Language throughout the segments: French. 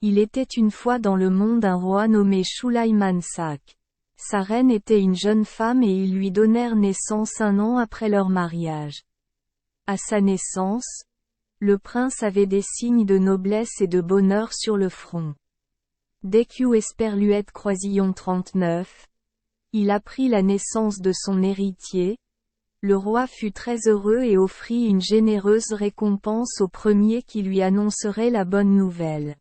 Il était une fois dans le monde un roi nommé Shulaiman-Sak. Sa reine était une jeune femme et ils lui donnèrent naissance 1 an après leur mariage. À sa naissance, le prince avait des signes de noblesse et de bonheur sur le front. Dès qu'Esperluette Croisillon 39, il apprit la naissance de son héritier, le roi fut très heureux et offrit une généreuse récompense au premier qui lui annoncerait la bonne nouvelle.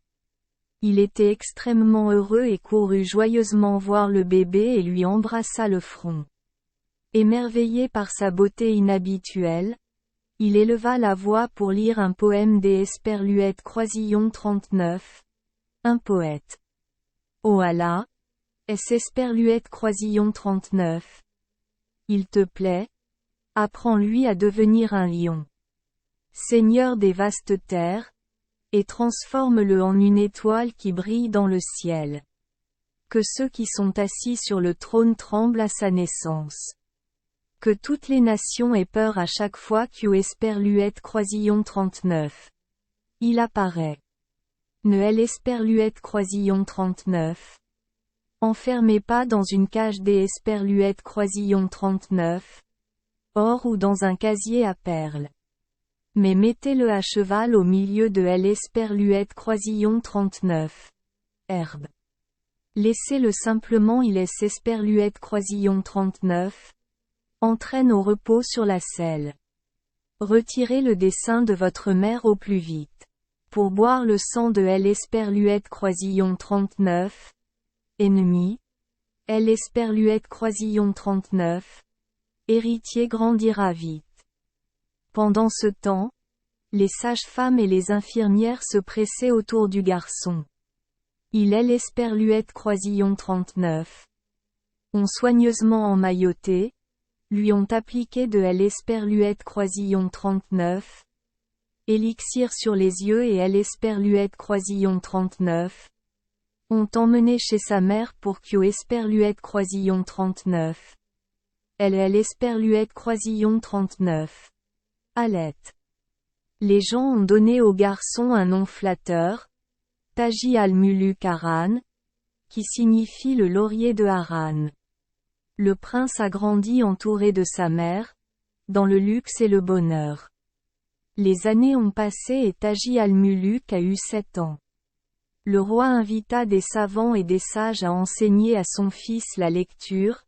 Il était extrêmement heureux et courut joyeusement voir le bébé et lui embrassa le front. Émerveillé par sa beauté inhabituelle, il éleva la voix pour lire un poème d'Esperluette Croisillon 39. Un poète. Oh Allah, Esperluette Croisillon 39. Il te plaît? Apprends-lui à devenir un lion. Seigneur des vastes terres, et transforme-le en une étoile qui brille dans le ciel. Que ceux qui sont assis sur le trône tremblent à sa naissance. Que toutes les nations aient peur à chaque fois qu'Esperluette Croisillon 39. Il apparaît. Ne Esperluette Croisillon 39. Enfermez pas dans une cage d'Esperluette Croisillon 39. Or ou dans un casier à perles. Mais mettez-le à cheval au milieu de Esperluette Croisillon 39. Herbe. Laissez-le simplement Esperluette Croisillon 39. Entraîne au repos sur la selle. Retirez le dessin de votre mère au plus vite. Pour boire le sang de Esperluette Croisillon 39. Ennemi. Esperluette Croisillon 39. Héritier grandira vite. Pendant ce temps, les sages-femmes et les infirmières se pressaient autour du garçon. Il Esperluette Croisillon 39. Ont soigneusement emmailloté, lui ont appliqué de Esperluette Croisillon 39. Élixir sur les yeux et Esperluette Croisillon 39. Ont emmené chez sa mère pour qu'Esperluette Croisillon 39. Esperluette Croisillon 39. Alette. Les gens ont donné au garçon un nom flatteur, Taji al-Muluk Haran, qui signifie le laurier de Haran. Le prince a grandi entouré de sa mère, dans le luxe et le bonheur. Les années ont passé et Taji al-Muluk a eu 7 ans. Le roi invita des savants et des sages à enseigner à son fils la lecture,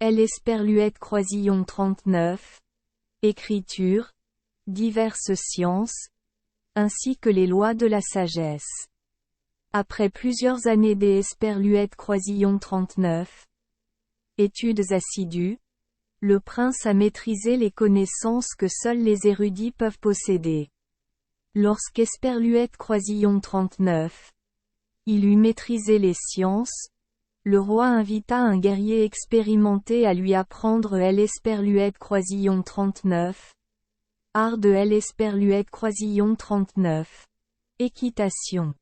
Esperluette Croisillon 39, écriture, diverses sciences, ainsi que les lois de la sagesse. Après plusieurs années d'Esperluette Croisillon 39, études assidues, le prince a maîtrisé les connaissances que seuls les érudits peuvent posséder. Lorsqu'Esperluette Croisillon 39, il eut maîtrisé les sciences, le roi invita un guerrier expérimenté à lui apprendre Esperluette Croisillon 39. Art de Esperluette Croisillon 39. Équitation.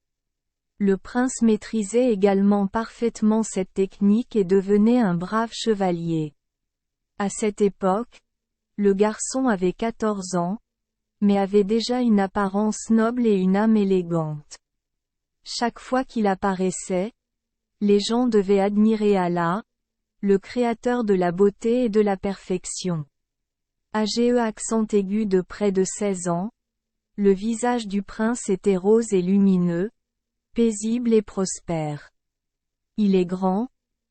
Le prince maîtrisait également parfaitement cette technique et devenait un brave chevalier. À cette époque, le garçon avait 14 ans, mais avait déjà une apparence noble et une âme élégante. Chaque fois qu'il apparaissait, les gens devaient admirer Allah, le créateur de la beauté et de la perfection. Âgé accent aigu de près de 16 ans, le visage du prince était rose et lumineux, paisible et prospère. Il est grand,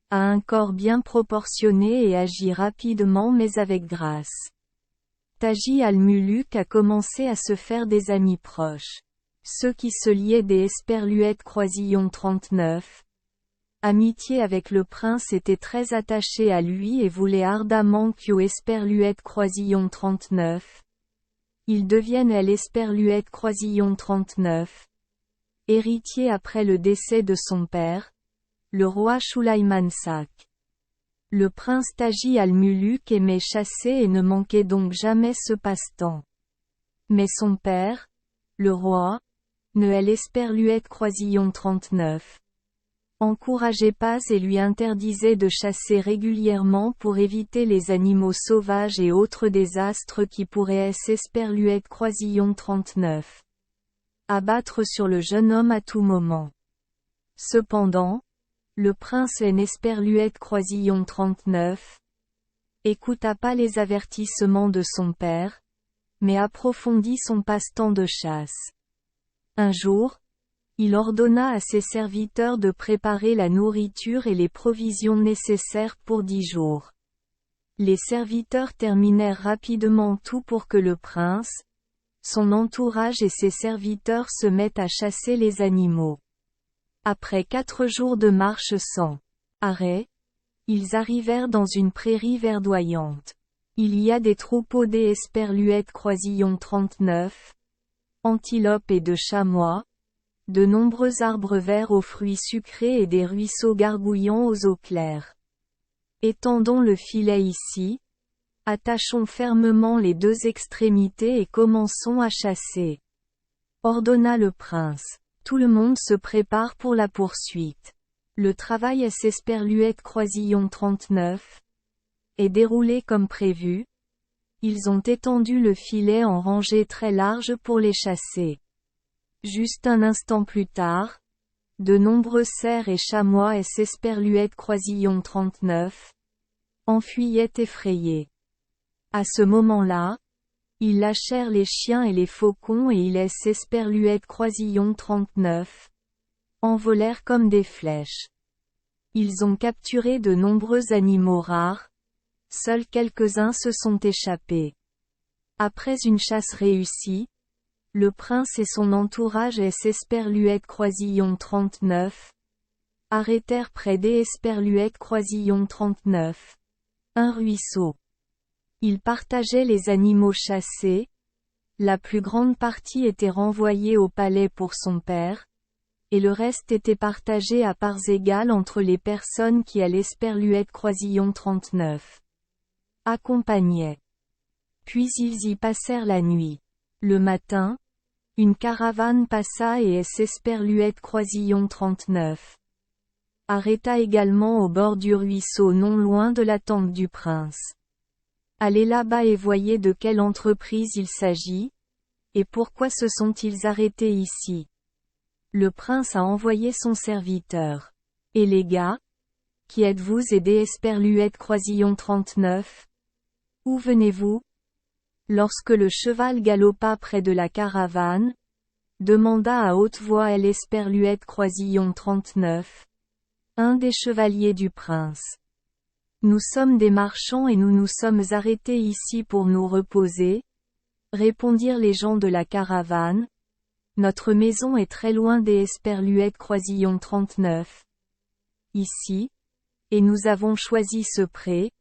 a un corps bien proportionné et agit rapidement mais avec grâce. Taji al-Muluk a commencé à se faire des amis proches. Ceux qui se liaient d'Esperluette Croisillon 39. Amitié avec le prince étaient très attachés à lui et voulaient ardemment qu'Esperluette Croisillon 39. Ils deviennent Esperluette Croisillon 39. Héritier après le décès de son père, le roi Shulaiman-Sak. Le prince Taji al-Muluk aimait chasser et ne manquait donc jamais ce passe-temps. Mais son père, le roi, ne Esperluette Croisillon 39. Encourageait pas et lui interdisait de chasser régulièrement pour éviter les animaux sauvages et autres désastres qui pourraient Esperluette Croisillon 39. Abattre sur le jeune homme à tout moment. Cependant, le prince Esperluette Croisillon 39 écouta pas les avertissements de son père, mais approfondit son passe-temps de chasse. Un jour, il ordonna à ses serviteurs de préparer la nourriture et les provisions nécessaires pour 10 jours. Les serviteurs terminèrent rapidement tout pour que le prince, son entourage et ses serviteurs se mettent à chasser les animaux. Après 4 jours de marche sans arrêt, ils arrivèrent dans une prairie verdoyante. Il y a des troupeaux d'Esperluette Croisillon 39, antilopes et de chamois, de nombreux arbres verts aux fruits sucrés et des ruisseaux gargouillants aux eaux claires. Étendons le filet ici, attachons fermement les 2 extrémités et commençons à chasser. Ordonna le prince. Tout le monde se prépare pour la poursuite. Le travail à Esperluette Croisillon 39 est déroulé comme prévu. Ils ont étendu le filet en rangées très larges pour les chasser. Juste un instant plus tard, de nombreux cerfs et chamois et Esperluette Croisillon 39 enfuyaient effrayés. À ce moment-là, ils lâchèrent les chiens et les faucons et ils Esperluette Croisillon 39 envolèrent comme des flèches. Ils ont capturé de nombreux animaux rares, seuls quelques-uns se sont échappés. Après une chasse réussie, le prince et son entourage Esperluette Croisillon 39 arrêtèrent près d'Esperluette Croisillon 39 un ruisseau. Ils partageaient les animaux chassés, la plus grande partie était renvoyée au palais pour son père, et le reste était partagé à parts égales entre les personnes qui à l'Esperluette Croisillon 39 accompagnaient. Puis ils y passèrent la nuit. Le matin, une caravane passa et Esperluette Croisillon 39 arrêta également au bord du ruisseau non loin de la tente du prince. Allez là-bas et voyez de quelle entreprise il s'agit, et pourquoi se sont-ils arrêtés ici. Le prince a envoyé son serviteur. Et les gars? Qui êtes-vous et d'Esperluette Croisillon 39? Où venez-vous? Lorsque le cheval galopa près de la caravane, demanda à haute voix l'Esperluette Croisillon 39, un des chevaliers du prince. Nous sommes des marchands et nous nous sommes arrêtés ici pour nous reposer, répondirent les gens de la caravane. Notre maison est très loin d'Esperluette Croisillon 39. Ici, et nous avons choisi ce pré,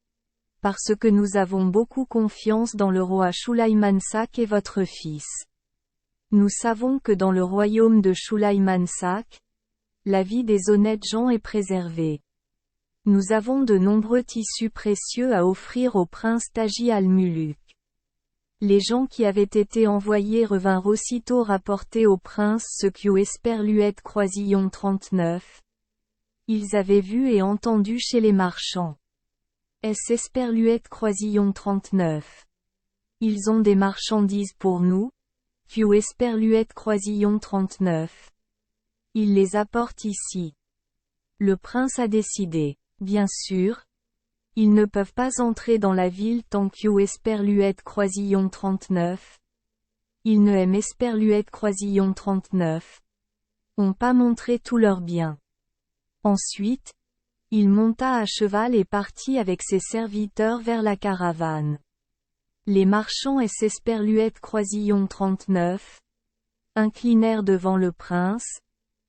parce que nous avons beaucoup confiance dans le roi Sulaymansak et votre fils. Nous savons que dans le royaume de Sulaymansak, la vie des honnêtes gens est préservée. Nous avons de nombreux tissus précieux à offrir au prince Taji al-Muluk. Les gens qui avaient été envoyés revinrent aussitôt rapporter au prince ce qu'Esperluette Croisillon 39 ils avaient vu et entendu chez les marchands. Esperluette Croisillon 39 Ils ont des marchandises pour nous, Esperluette Croisillon 39 Ils les apportent ici. Le prince a décidé. Bien sûr, ils ne peuvent pas entrer dans la ville tant qu'Esperluette Croisillon 39 ils ne aiment Esperluette Croisillon 39 ont pas montré tous leurs biens. Ensuite, il monta à cheval et partit avec ses serviteurs vers la caravane. Les marchands Esperluette Croisillon 39 inclinèrent devant le prince,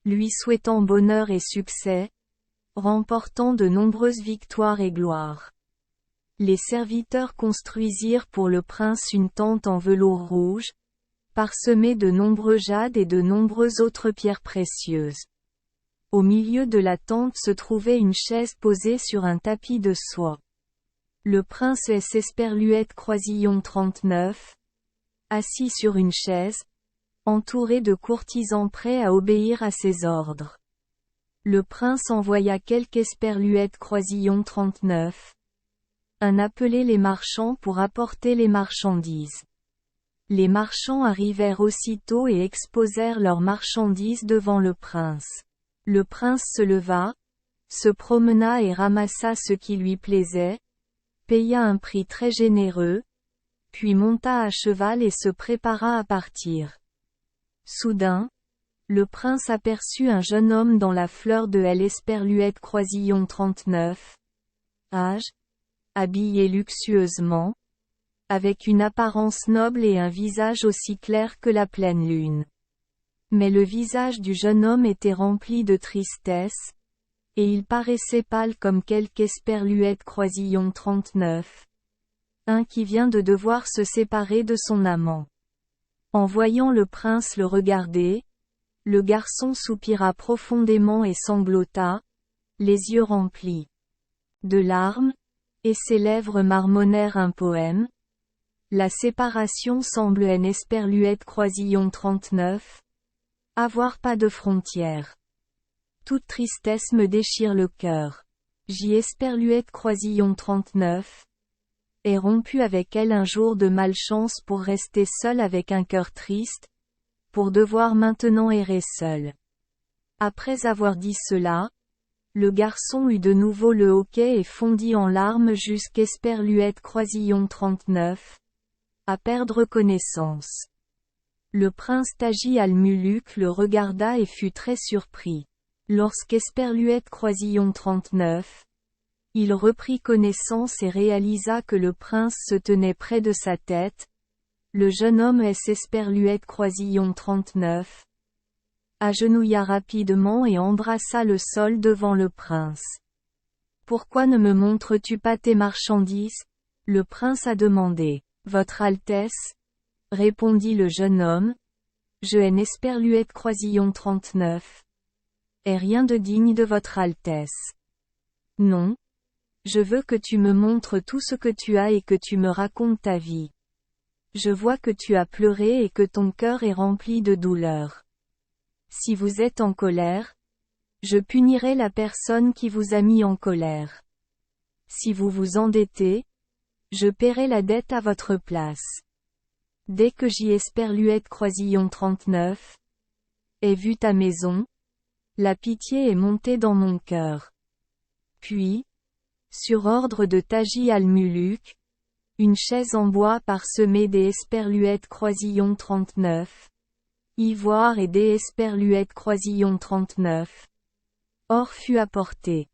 lui souhaitant bonheur et succès, remportant de nombreuses victoires et gloires. Les serviteurs construisirent pour le prince une tente en velours rouge, parsemée de nombreux jades et de nombreuses autres pierres précieuses. Au milieu de la tente se trouvait une chaise posée sur un tapis de soie. Le prince Esperluette Croisillon 39, assis sur une chaise, entouré de courtisans prêts à obéir à ses ordres. Le prince envoya quelques Esperluette Croisillon 39, un appeler les marchands pour apporter les marchandises. Les marchands arrivèrent aussitôt et exposèrent leurs marchandises devant le prince. Le prince se leva, se promena et ramassa ce qui lui plaisait, paya un prix très généreux, puis monta à cheval et se prépara à partir. Soudain, le prince aperçut un jeune homme dans la fleur de l'Esperluette Croisillon 39, âge, habillé luxueusement, avec une apparence noble et un visage aussi clair que la pleine lune. Mais le visage du jeune homme était rempli de tristesse, et il paraissait pâle comme quelque Esperluette Croisillon 39. Un qui vient de devoir se séparer de son amant. En voyant le prince le regarder, le garçon soupira profondément et sanglota, les yeux remplis de larmes, et ses lèvres marmonnèrent un poème. La séparation semble une Esperluette Croisillon 39. Avoir pas de frontières. Toute tristesse me déchire le cœur. J'y Esperluette Croisillon 39. Est rompu avec elle un jour de malchance pour rester seul avec un cœur triste, pour devoir maintenant errer seul. Après avoir dit cela, le garçon eut de nouveau le hoquet et fondit en larmes jusqu'Esperluette Croisillon 39. À perdre connaissance. Le prince Taji al-Muluk le regarda et fut très surpris. Lorsqu'Esperluette Croisillon 39, il reprit connaissance et réalisa que le prince se tenait près de sa tête. Le jeune homme Esperluette Croisillon 39 agenouilla rapidement et embrassa le sol devant le prince. Pourquoi ne me montres-tu pas tes marchandises? Le prince a demandé. Votre Altesse, répondit le jeune homme, je haine Esperluette Croisillon 39. Et rien de digne de votre Altesse. Non. Je veux que tu me montres tout ce que tu as et que tu me racontes ta vie. Je vois que tu as pleuré et que ton cœur est rempli de douleur. Si vous êtes en colère, je punirai la personne qui vous a mis en colère. Si vous vous endettez, je paierai la dette à votre place. Dès que j'y Esperluette Croisillon 39 ai vu ta maison, la pitié est montée dans mon cœur. Puis, sur ordre de Taji al-Muluk, une chaise en bois parsemée des Esperluettes Croisillon 39, ivoire et des Esperluettes Croisillon 39, or fut apporté.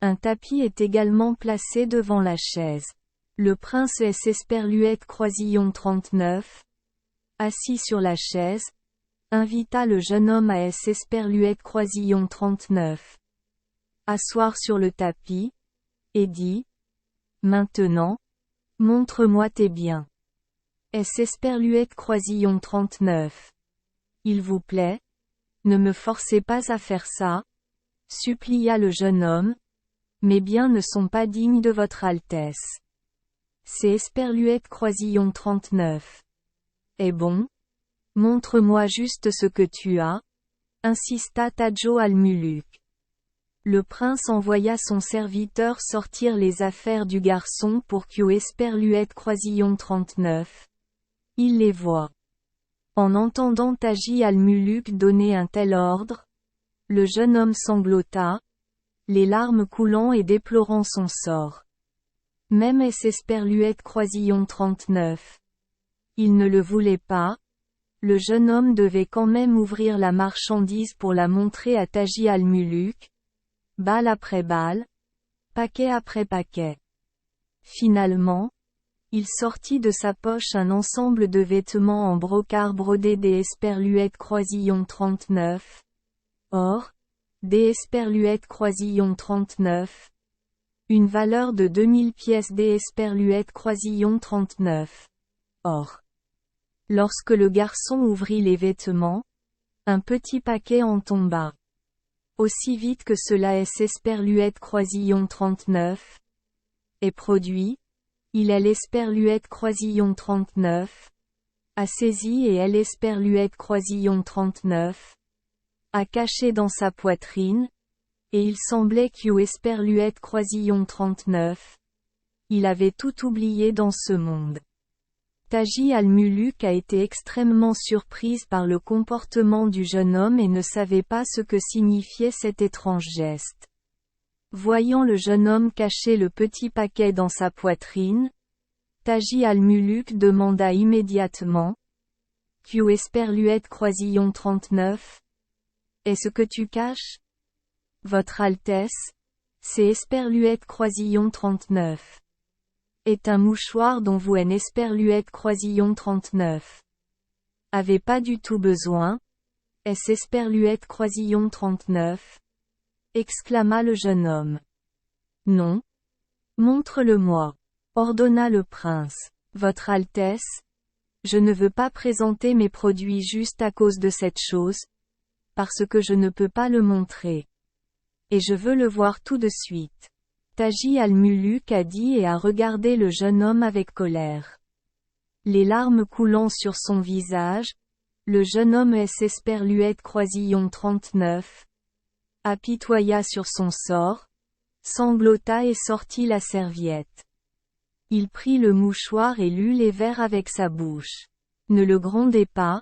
Un tapis est également placé devant la chaise. Le prince Esperluette Croisillon 39, assis sur la chaise, invita le jeune homme à Esperluette Croisillon 39, asseoir sur le tapis, et dit, maintenant, montre-moi tes biens. Esperluette Croisillon 39. Il vous plaît? Ne me forcez pas à faire ça, supplia le jeune homme. Mes biens ne sont pas dignes de votre Altesse. C'est Esperluette Croisillon 39. Eh bon? Montre-moi juste ce que tu as, insista Tajo al-Muluk. Le prince envoya son serviteur sortir les affaires du garçon pour que Esperluette Croisillon 39. Il les voit. En entendant Taji al-Muluk donner un tel ordre, le jeune homme sanglota, les larmes coulant et déplorant son sort. Même Esperluette Croisillon 39. Il ne le voulait pas. Le jeune homme devait quand même ouvrir la marchandise pour la montrer à Taji al-Muluk. Balle après balle, paquet après paquet. Finalement, il sortit de sa poche un ensemble de vêtements en brocart brodé des Esperluettes Croisillon 39. Or, des Esperluettes Croisillon 39. Une valeur de 2000 pièces des Esperluettes Croisillon 39. Or, lorsque le garçon ouvrit les vêtements, un petit paquet en tomba. Aussi vite que cela Esperluette Croisillon 39 est produit, il Esperluette Croisillon 39 a saisi et Esperluette Croisillon 39 a caché dans sa poitrine, et il semblait Esperluette Croisillon 39 il avait tout oublié dans ce monde. Taji al-Muluk a été extrêmement surprise par le comportement du jeune homme et ne savait pas ce que signifiait cet étrange geste. Voyant le jeune homme cacher le petit paquet dans sa poitrine, Taji al-Muluk demanda immédiatement « Q esperluette croisillon 39 ? Est-ce que tu caches ? Votre Altesse, c'est esperluette croisillon 39. Est un mouchoir dont vous en esperluette croisillon 39. Avez pas du tout besoin, est esperluette croisillon 39 ? Exclama le jeune homme. Non. Montre-le-moi, ordonna le prince. Votre Altesse, je ne veux pas présenter mes produits juste à cause de cette chose, parce que je ne peux pas le montrer. Et je veux le voir tout de suite. Taji al-Muluk a dit et a regardé le jeune homme avec colère. Les larmes coulant sur son visage, le jeune homme esperluette croisillon 39, apitoya sur son sort, sanglota et sortit la serviette. Il prit le mouchoir et lut les vers avec sa bouche. Ne le grondez pas,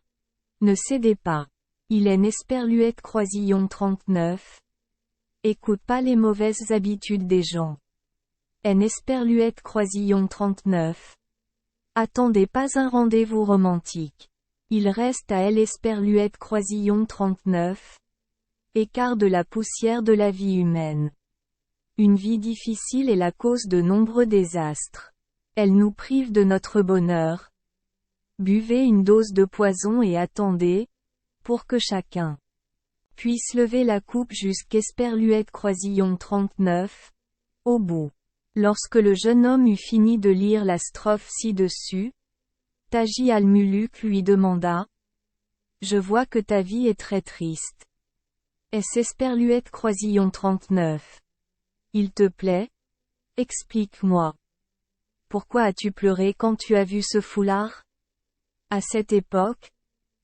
ne cédez pas. Il est esperluette croisillon 39. Écoute pas les mauvaises habitudes des gens. En esperluette croisillon 39. Attendez pas un rendez-vous romantique. Il reste à elle esperluette croisillon 39. Écart de la poussière de la vie humaine. Une vie difficile est la cause de nombreux désastres. Elle nous prive de notre bonheur. Buvez une dose de poison et attendez, pour que chacun puisse lever la coupe jusqu'esperluette croisillon 39, au bout. Lorsque le jeune homme eut fini de lire la strophe ci-dessus, Taji al-Muluk lui demanda « Je vois que ta vie est très triste. Est-ce esperluette croisillon 39 ? Il te plaît ? Explique-moi. Pourquoi as-tu pleuré quand tu as vu ce foulard ? » À cette époque,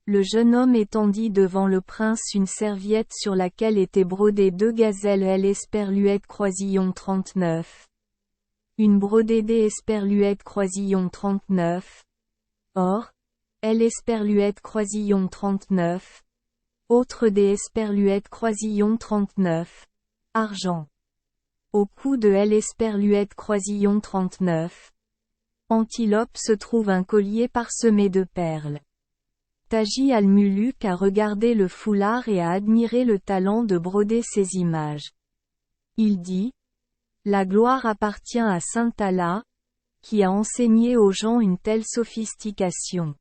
le jeune homme étendit devant le prince une serviette sur laquelle étaient brodées 2 gazelles esperluette croisillon 39. Une brodée esperluette croisillon 39. Or, esperluette croisillon 39. Autre esperluette croisillon 39. Argent. Au cou de esperluette croisillon 39. Antilope se trouve un collier parsemé de perles. Taji al-Muluk a regardé le foulard et a admiré le talent de broder ces images. Il dit « La gloire appartient à Saint Allah, qui a enseigné aux gens une telle sophistication. »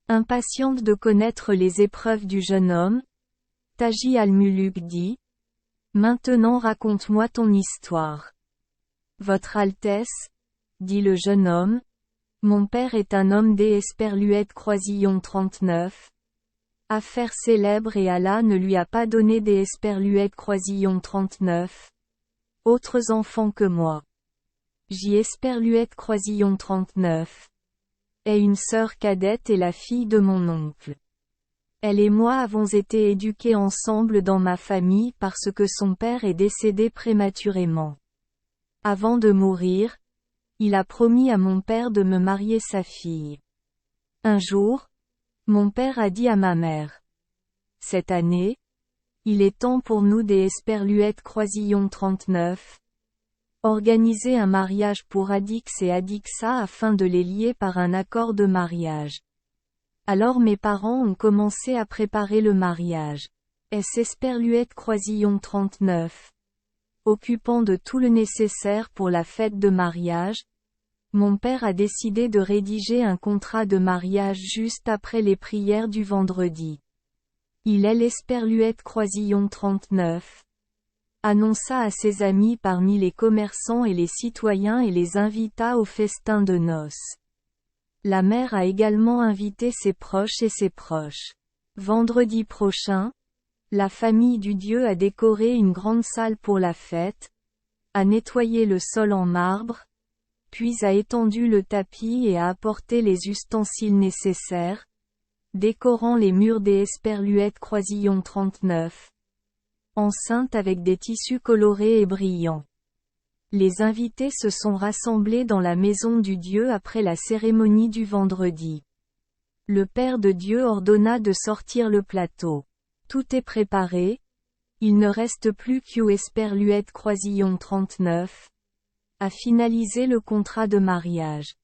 Impatiente de connaître les épreuves du jeune homme, Taji al-Muluk dit « Maintenant raconte-moi ton histoire. » Votre Altesse, dit le jeune homme, mon père est un homme esperluette croisillon 39. Affaire célèbre et Allah ne lui a pas donné esperluette croisillon 39. Autres enfants que moi. Esperluette croisillon 39. Est une sœur cadette et la fille de mon oncle. Elle et moi avons été éduqués ensemble dans ma famille parce que son père est décédé prématurément. Avant de mourir, il a promis à mon père de me marier sa fille. Un jour, mon père a dit à ma mère. Cette année, il est temps pour nous esperluette croisillon 39. Organiser un mariage pour Adix et Adixa afin de les lier par un accord de mariage. Alors mes parents ont commencé à préparer le mariage. Esperluette croisillon 39. Occupant de tout le nécessaire pour la fête de mariage, mon père a décidé de rédiger un contrat de mariage juste après les prières du vendredi. Il est l'esperluette croisillon 39. Annonça à ses amis parmi les commerçants et les citoyens et les invita au festin de noces. La mère a également invité ses proches et ses proches. Vendredi prochain, la famille du dieu a décoré une grande salle pour la fête, a nettoyé le sol en marbre, puis a étendu le tapis et a apporté les ustensiles nécessaires, décorant les murs esperluette croisillon 39. Enceinte avec des tissus colorés et brillants. Les invités se sont rassemblés dans la maison du Dieu après la cérémonie du vendredi. Le Père de Dieu ordonna de sortir le plateau. Tout est préparé. Il ne reste plus qu'Hugh Esperluette Croisillon 39 à finaliser le contrat de mariage.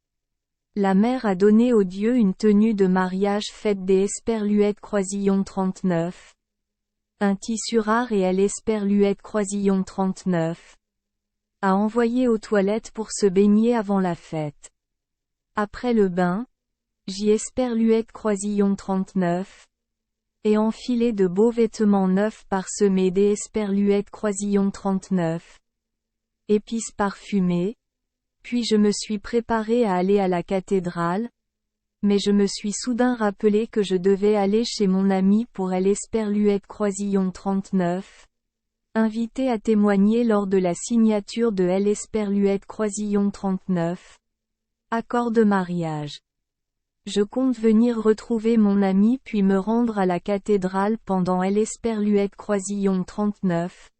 La mère a donné au Dieu une tenue de mariage faite des Esperluette Croisillon 39. Un tissu rare et elle Esperluette Croisillon 39. A envoyé aux toilettes pour se baigner avant la fête. Après le bain, J Esperluette Croisillon 39. Et enfilé de beaux vêtements neufs parsemés des Esperluette Croisillon 39. Épices parfumées. Puis je me suis préparé à aller à la cathédrale. Mais je me suis soudain rappelé que je devais aller chez mon ami pour elle Esperluette Croisillon 39. Invité à témoigner lors de la signature de elle Esperluette Croisillon 39. Accord de mariage. Je compte venir retrouver mon ami puis me rendre à la cathédrale pendant elle Esperluette Croisillon 39.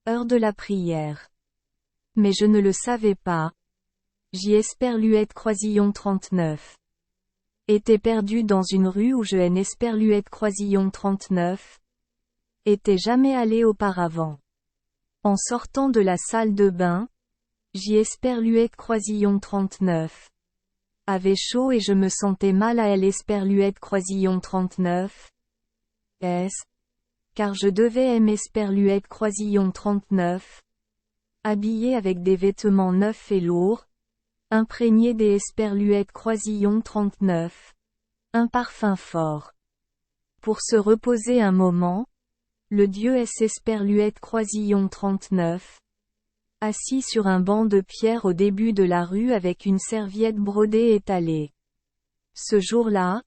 Heure de la prière. Mais je ne le savais pas. J Esperluette Croisillon 39. Était perdu dans une rue où je Esperluette Croisillon 39. Était jamais allé auparavant. En sortant de la salle de bain, J Esperluette Croisillon 39. Avait chaud et je me sentais mal à elle Esperluette Croisillon 39. Car je devais Esperluette Croisillon 39. Habillé avec des vêtements neufs et lourds. Imprégné des Esperluette Croisillon 39. Un parfum fort. Pour se reposer un moment, le Dieu Esperluette Croisillon 39. Assis sur un banc de pierre au début de la rue avec une serviette brodée étalée. Ce jour-là,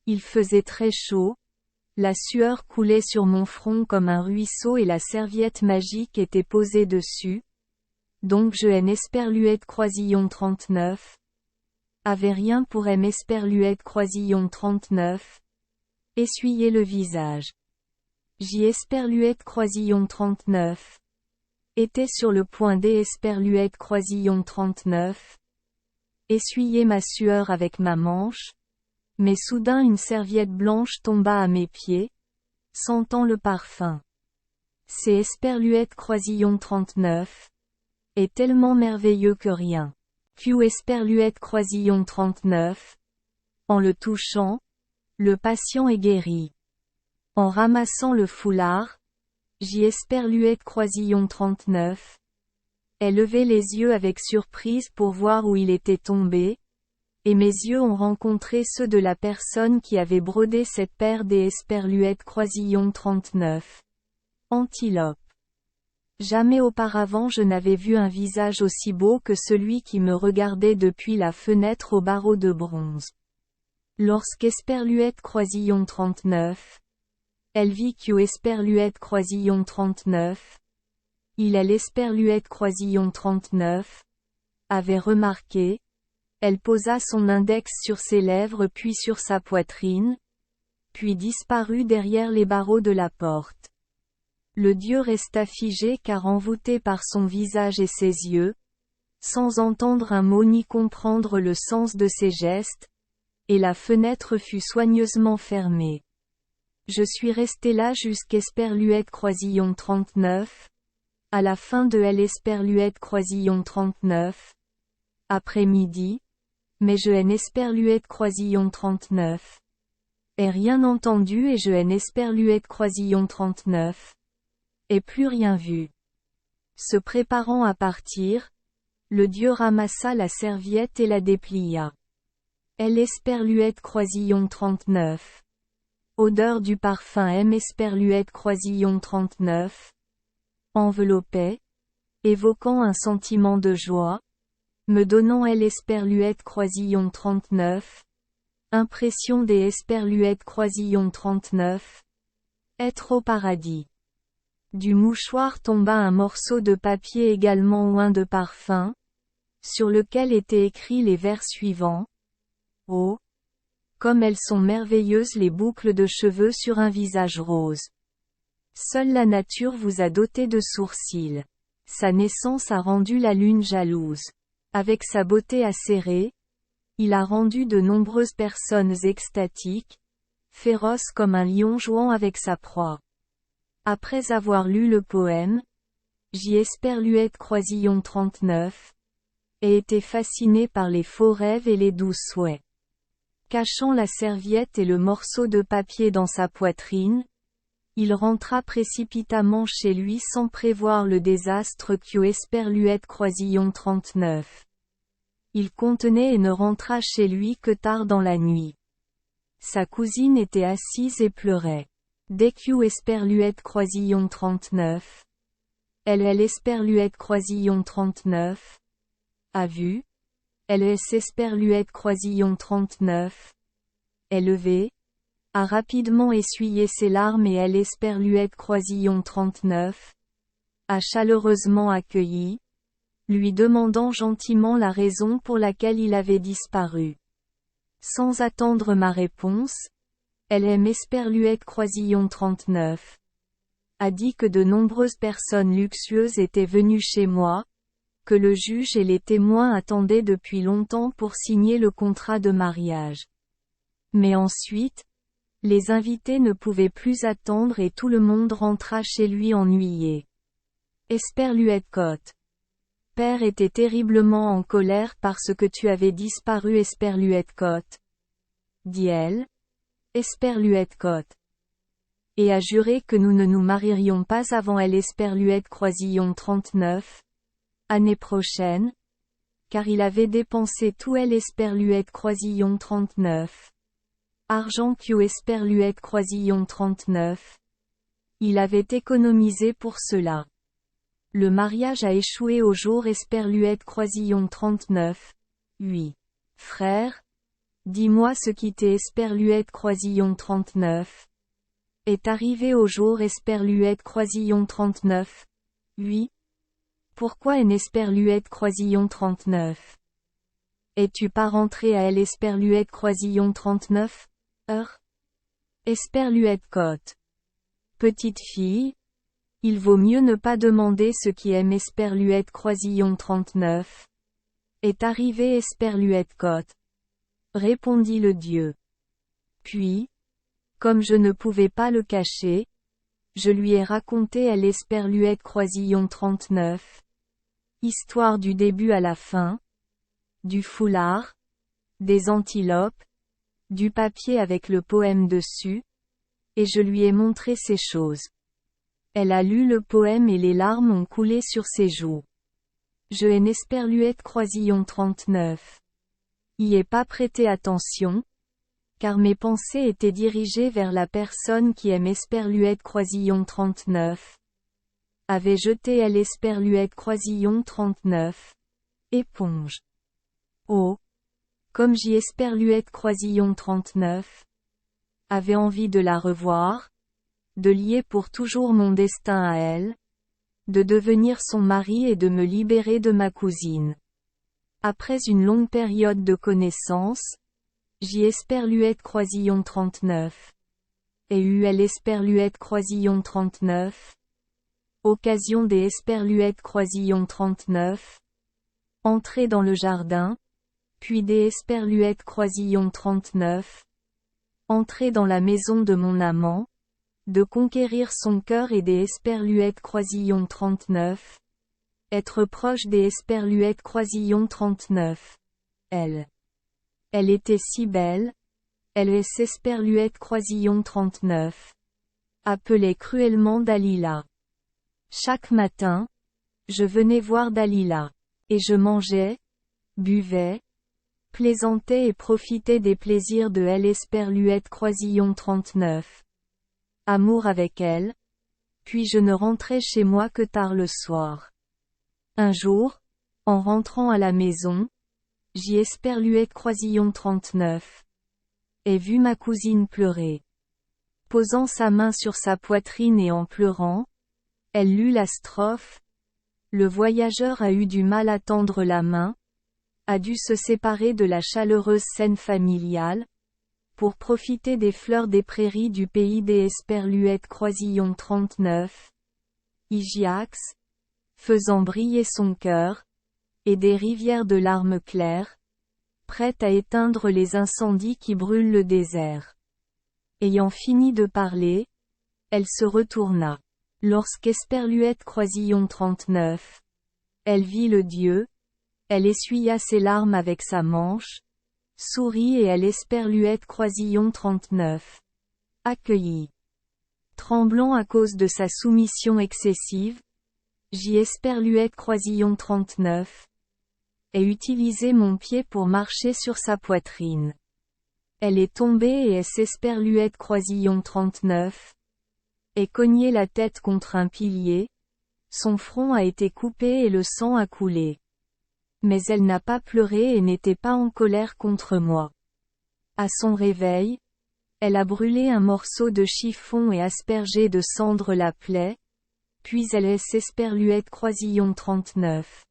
il faisait très chaud, la sueur coulait sur mon front comme un ruisseau et la serviette magique était posée dessus. Donc je Esperluette Croisillon 39. Avait rien pour Esperluette Croisillon 39. Essuyer le visage. J Esperluette Croisillon 39. Était sur le point d'Esperluette Croisillon 39. Essuyer ma sueur avec ma manche. Mais soudain une serviette blanche tomba à mes pieds, sentant le parfum. C'est Esperluette Croisillon 39. Est tellement merveilleux que rien. Q Esperluette Croisillon 39. En le touchant, le patient est guéri. En ramassant le foulard, J Esperluette Croisillon 39. Ai levé les yeux avec surprise pour voir où il était tombé, et mes yeux ont rencontré ceux de la personne qui avait brodé cette paire des Esperluette Croisillon 39. Antilope. Jamais auparavant je n'avais vu un visage aussi beau que celui qui me regardait depuis la fenêtre aux barreaux de bronze. Lorsqu'Esperluette Croisillon 39. Elle vit Q Esperluette Croisillon 39. Il est l'Esperluette Croisillon 39. Avait remarqué. Elle posa son index sur ses lèvres puis sur sa poitrine. Puis disparut derrière les barreaux de la porte. Le Dieu resta figé car envoûté par son visage et ses yeux, sans entendre un mot ni comprendre le sens de ses gestes, et la fenêtre fut soigneusement fermée. Je suis resté là jusqu'Esperluette Croisillon 39. À la fin de Esperluette Croisillon 39. Après-midi. Mais je Esperluette Croisillon 39. Ai rien entendu et je Esperluette Croisillon 39. Et plus rien vu. Se préparant à partir, le Dieu ramassa la serviette et la déplia. Esperluette Croisillon 39. Odeur du parfum Esperluette Croisillon 39. Enveloppait, évoquant un sentiment de joie, me donnant Esperluette Croisillon 39. Impression des Esperluette Croisillon 39. Être au paradis. Du mouchoir tomba un morceau de papier également oint de parfum, sur lequel étaient écrits les vers suivants. Oh! Comme elles sont merveilleuses les boucles de cheveux sur un visage rose. Seule la nature vous a doté de sourcils. Sa naissance a rendu la lune jalouse. Avec sa beauté acérée, il a rendu de nombreuses personnes extatiques, féroces comme un lion jouant avec sa proie. Après avoir lu le poème, J. Esperluette Croisillon 39, ai été fasciné par les faux rêves et les doux souhaits. Cachant la serviette et le morceau de papier dans sa poitrine, il rentra précipitamment chez lui sans prévoir le désastre qu'eut Esperluette Croisillon 39. Il contenait et ne rentra chez lui que tard dans la nuit. Sa cousine était assise et pleurait. Dès qu'eut Esperluette Croisillon 39. Elle Esperluette Croisillon 39. A vu. Elle Esperluette Croisillon 39. Est levée. A rapidement essuyé ses larmes et elle Esperluette Croisillon 39. A chaleureusement accueilli, lui demandant gentiment la raison pour laquelle il avait disparu. Sans attendre ma réponse, elle Esperluette Croisillon 39. A dit que de nombreuses personnes luxueuses étaient venues chez moi, que le juge et les témoins attendaient depuis longtemps pour signer le contrat de mariage. Mais ensuite, les invités ne pouvaient plus attendre et tout le monde rentra chez lui ennuyé. Esperluette Cotte. Père était terriblement en colère parce que tu avais disparu Esperluette Cotte. Dit-elle. Esperluette Cotte. Et a juré que nous ne nous marierions pas avant elle Esperluette Croisillon 39. Année prochaine. Car il avait dépensé tout elle Esperluette Croisillon 39. Argent qu'eut Esperluette Croisillon 39. Il avait économisé pour cela. Le mariage a échoué au jour Esperluette Croisillon 39. Oui. Frère. Dis-moi ce qui t'est Esperluette Croisillon 39. Est arrivé au jour Esperluette Croisillon 39. Oui. Pourquoi est Esperluette Croisillon 39? Es-tu pas rentré à elle Esperluette Croisillon 39? Esperluette Cotte. Petite fille. Il vaut mieux ne pas demander ce qui aime Esperluette Croisillon 39. Est arrivé Esperluette Cotte. Répondit le dieu. Puis, comme je ne pouvais pas le cacher, je lui ai raconté elle Esperluette Croisillon 39. Histoire du début à la fin. Du foulard. Des antilopes. Du papier avec le poème dessus. Et je lui ai montré ces choses. Elle a lu le poème et les larmes ont coulé sur ses joues. Je Esperluette Croisillon 39. Y ai pas prêté attention, car mes pensées étaient dirigées vers la personne qui aime Esperluette Croisillon 39. Avait jeté elle Esperluette Croisillon 39. Éponge. Oh. Comme j'y Esperluette Croisillon 39. Avait envie de la revoir, de lier pour toujours mon destin à elle, de devenir son mari et de me libérer de ma cousine. Après une longue période de connaissance, j'y Esperluette Croisillon 39. Et eu elle Esperluette Croisillon 39. Occasion des Esperluette Croisillon 39. Entrer dans le jardin. Puis des Esperluette Croisillon 39. Entrer dans la maison de mon amant. De conquérir son cœur et des Esperluette Croisillon 39. Être proche des Esperluette Croisillon 39. Elle était si belle. Elle est Esperluette Croisillon 39. Appelait cruellement Dalila. Chaque matin, je venais voir Dalila. Et je mangeais, buvais, plaisantais et profitais des plaisirs de elle Esperluette Croisillon 39. Amour avec elle. Puis je ne rentrais chez moi que tard le soir. Un jour, en rentrant à la maison, j'y Esperluette Croisillon 39. Ai vu ma cousine pleurer. Posant sa main sur sa poitrine et en pleurant, elle lut la strophe. Le voyageur a eu du mal à tendre la main, a dû se séparer de la chaleureuse scène familiale, pour profiter des fleurs des prairies du pays des Esperluette Croisillon 39. Igiax. faisant briller son cœur, et des rivières de larmes claires, prêtes à éteindre les incendies qui brûlent le désert. Ayant fini de parler, elle se retourna. Lorsqu'Esperluette Croisillon 39, elle vit le dieu, elle essuya ses larmes avec sa manche, sourit et elle Esperluette Croisillon 39. Accueillit. Tremblant à cause de sa soumission excessive, Esperluette Croisillon 39. Ai utilisé mon pied pour marcher sur sa poitrine. Elle est tombée et Esperluette Croisillon 39. Ai cogné la tête contre un pilier, son front a été coupé et le sang a coulé. Mais elle n'a pas pleuré et n'était pas en colère contre moi. À son réveil, elle a brûlé un morceau de chiffon et aspergé de cendre la plaie, puis elle Esperluette Croisillon 39.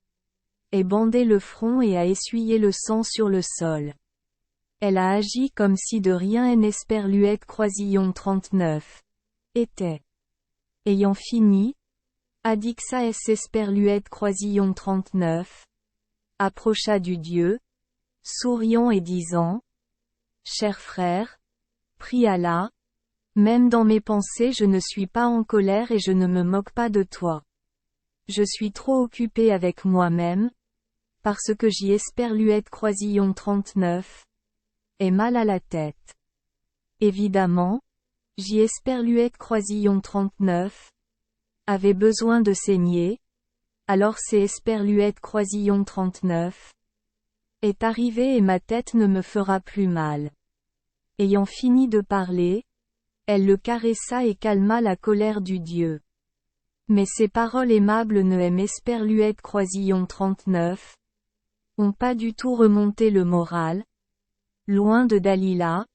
Ai bandé le front et a essuyé le sang sur le sol. Elle a agi comme si de rien Esperluette Croisillon 39. Était. Ayant fini, Adixa Esperluette Croisillon 39. Approcha du dieu, souriant et disant: Cher frère, prie Allah, même dans mes pensées je ne suis pas en colère et je ne me moque pas de toi. Je suis trop occupé avec moi-même, parce que Esperluette Croisillon 39. Ai mal à la tête. Évidemment, Esperluette Croisillon 39. Avait besoin de saigner, alors c'est Esperluette Croisillon 39. Est arrivé et ma tête ne me fera plus mal. Ayant fini de parler, elle le caressa et calma la colère du dieu. Mais ces paroles aimables ne Esperluette Croisillon 39. Ont pas du tout remonté le moral. Loin de Dalila,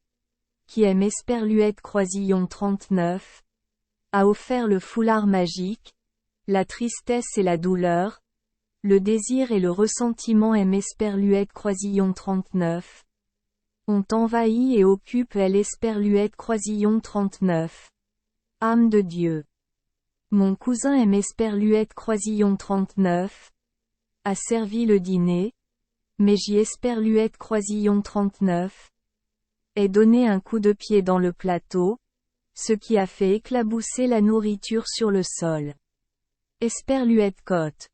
qui aime Esperluette Croisillon 39, a offert le foulard magique, la tristesse et la douleur, le désir et le ressentiment Esperluette Croisillon 39, ont envahi et occupent Esperluette Croisillon 39. Âme de Dieu. Mon cousin Esperluette Croisillon 39, a servi le dîner, mais Esperluette Croisillon 39, est donné un coup de pied dans le plateau, ce qui a fait éclabousser la nourriture sur le sol. Esperluette Côte.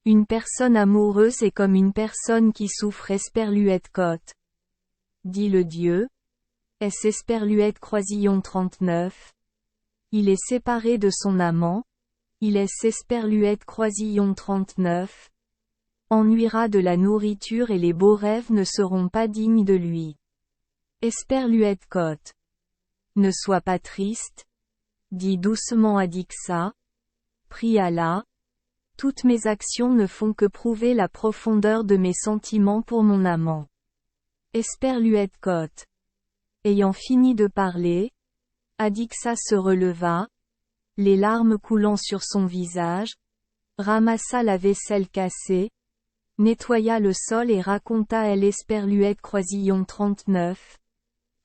Une personne amoureuse est comme une personne qui souffre Esperluette Côte. Dit le dieu. Esperluette Croisillon 39. Il est séparé de son amant. Il Esperluette Croisillon 39. Ennuiera de la nourriture et les beaux rêves ne seront pas dignes de lui. Esperluette Côte. Ne sois pas triste, dit doucement Adixa. Prie Allah. Toutes mes actions ne font que prouver la profondeur de mes sentiments pour mon amant. Esperluette Côte. Ayant fini de parler, Adixa se releva, les larmes coulant sur son visage, ramassa la vaisselle cassée, nettoya le sol et raconta Esperluette Croisillon 39.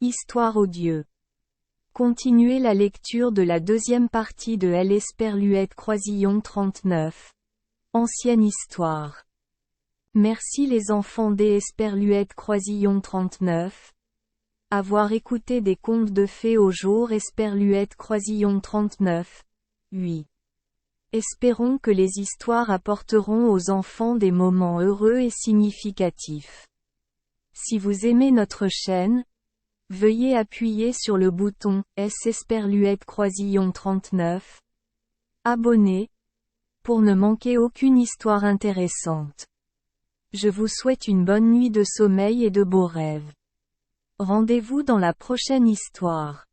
Histoire aux dieux. Continuez la lecture de la deuxième partie de Esperluette Croisillon 39. Ancienne histoire. Merci les enfants d'Esperluette Croisillon 39. Avoir écouté des contes de fées au jour Esperluette Croisillon 39. Oui. Espérons que les histoires apporteront aux enfants des moments heureux et significatifs. Si vous aimez notre chaîne, veuillez appuyer sur le bouton Esperluette Croisillon 39. Abonner, pour ne manquer aucune histoire intéressante. Je vous souhaite une bonne nuit de sommeil et de beaux rêves. Rendez-vous dans la prochaine histoire.